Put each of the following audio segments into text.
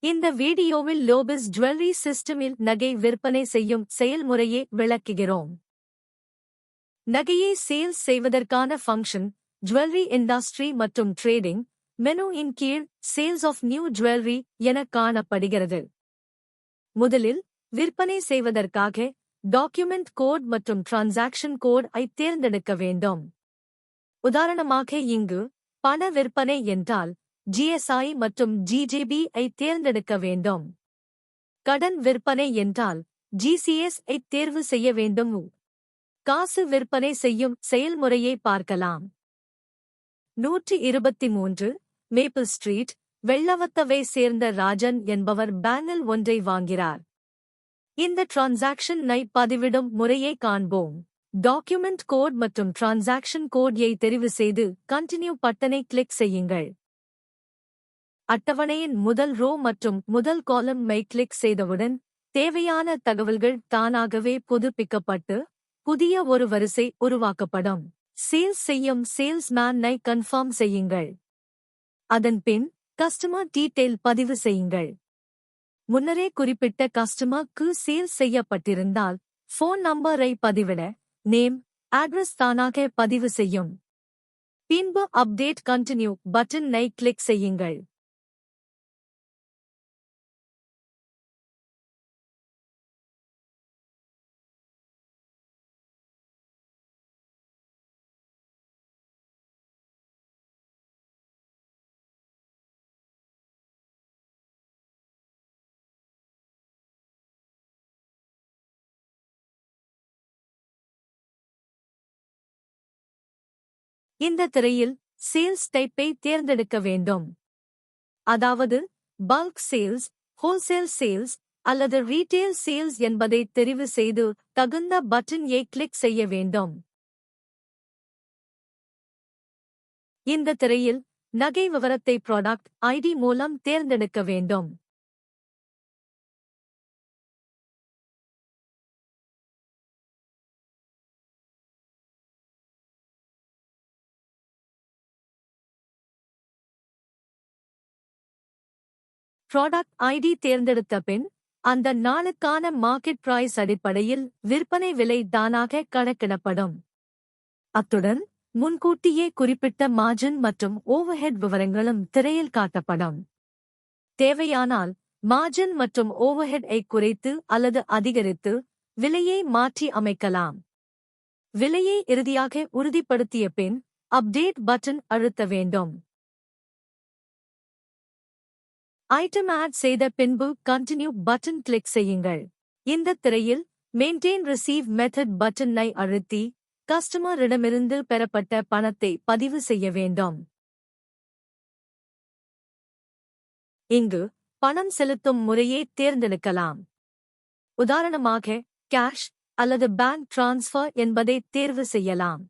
இந்த வீடியோவில் லோபிஸ் ஜுவல்லரி சிஸ்டமில் நகை விற்பனை செய்யும் செயல்முறையை விளக்குகிறோம். நகையை சேல்ஸ் செய்வதற்கான ஃபங்க்ஷன், ஜுவல்லரி இண்டஸ்ட்ரி மற்றும் ட்ரேடிங் மெனு இன் கீழ் சேல்ஸ் ஆஃப் நியூ ஜுவல்லரி என காணப்படுகிறது. முதலில் விற்பனை செய்வதற்காக டாக்குமெண்ட் கோட் மற்றும் டிரான்சாக்ஷன் கோட் ஐ தேர்ந்தெடுக்க வேண்டும். உதாரணமாக இங்கு பண விற்பனை என்றால் GSI மற்றும் GJB ஐ தேர்ந்தெடுக்க வேண்டும். கடன் விற்பனை என்றால் GCS ஐ தேர்வு செய்ய வேண்டும். காசு விற்பனை செய்யும் செயல்முறையை பார்க்கலாம். 123 மேப்பிள் ஸ்ட்ரீட், வெள்ளவத்தவை சேர்ந்த ராஜன் என்பவர் பேனல் ஒன்றை வாங்கிறார். இந்த டிரான்சாக்ஷன் ஐ பதிவிடும் முறையை காண்போம். டாக்குமெண்ட் கோட் மற்றும் டிரான்சாக்ஷன் கோட் ஐ தெரிவு செய்து கண்டினியூ பட்டனை கிளிக் செய்யுங்கள். அட்டவணையின் முதல் ரோ மற்றும் முதல் காலம் ஐ கிளிக் செய்தவுடன் தேவையான தகவல்கள் தானாகவே புதுப்பிக்கப்பட்டு புதிய ஒரு வரிசை உருவாக்கப்படும். சேல்ஸ் செய்யும் சேல்ஸ்மேன் ஐ கன்ஃபார்ம் செய்யுங்கள். அதன் பின் கஸ்டமர் டீட்டெயில் பதிவு செய்யுங்கள். முன்னரே குறிப்பிட்ட கஸ்டமருக்கு சேல்ஸ் செய்யப்பட்டிருந்தால் ஃபோன் நம்பரை பதிவிட நேம், அட்ரஸ் தானாக பதிவு செய்யும். பின்பு அப்டேட் கண்டினியூ பட்டன் ஐ கிளிக் செய்யுங்கள். இந்த திரையில் சேல்ஸ் டைப்பை தேர்ந்தெடுக்க வேண்டும். அதாவது பல்க் சேல்ஸ், ஹோல்சேல் சேல்ஸ் அல்லது ரீட்டெயில் சேல்ஸ் என்பதை தெரிவு செய்து தகுந்த பட்டன் ஐ கிளிக் செய்ய வேண்டும். இந்த திரையில் நகை விவரத்தை ப்ராடக்ட் ஐடி மூலம் தேர்ந்தெடுக்க வேண்டும். ப்ராடக்ட் ஐடி தேர்ந்தெடுத்த பின் அந்த நாளுக்கான மார்க்கெட் பிரைஸ் அடிப்படையில் விற்பனை விலை தானாக கணக்கிடப்படும். அத்துடன் முன்கூட்டியே குறிப்பிட்ட மார்ஜின் மற்றும் ஓவர்ஹெட் விவரங்களும் திரையில் காட்டப்படும். தேவையானால் மார்ஜின் மற்றும் ஓவர்ஹெட் ஐ குறைத்து அல்லது அதிகரித்து விலையை மாற்றி அமைக்கலாம். விலையை இறுதியாக உறுதிப்படுத்திய பின் அப்டேட் பட்டன் அழுத்த வேண்டும். ஐட்டம் ஆட் செய்த பின்பு கண்டினியூ பட்டன் கிளிக் செய்யுங்கள். இந்த திரையில் மெயின்டெயின் ரிசீவ் மெத்தட் பட்டன் ஐ அழுத்தி கஸ்டமரிடமிருந்து பெறப்பட்ட பணத்தை பதிவு செய்ய வேண்டும். இங்கு பணம் செலுத்தும் முறையை தேர்ந்தெடுக்கலாம். உதாரணமாக கேஷ் அல்லது பேங்க் டிரான்ஸ்ஃபர் என்பதை தேர்வு செய்யலாம்.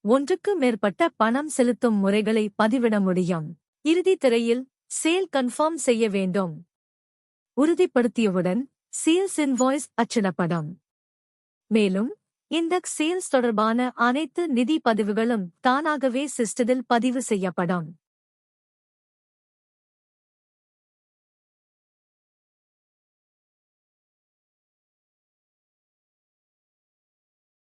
ஒன்றுக்கு மேற்பட்ட பணம் செலுத்தும் முறைகளை பதிவிட முடியும். இறுதி திரையில் சேல் கன்ஃபார்ம் செய்ய வேண்டும். உறுதிப்படுத்தியவுடன் சேல்ஸ் இன்வாய்ஸ் அச்சிடப்படும். மேலும் இந்த சேல்ஸ் தொடர்பான அனைத்து நிதி பதிவுகளும் தானாகவே சிஸ்டத்தில் பதிவு செய்யப்படும்.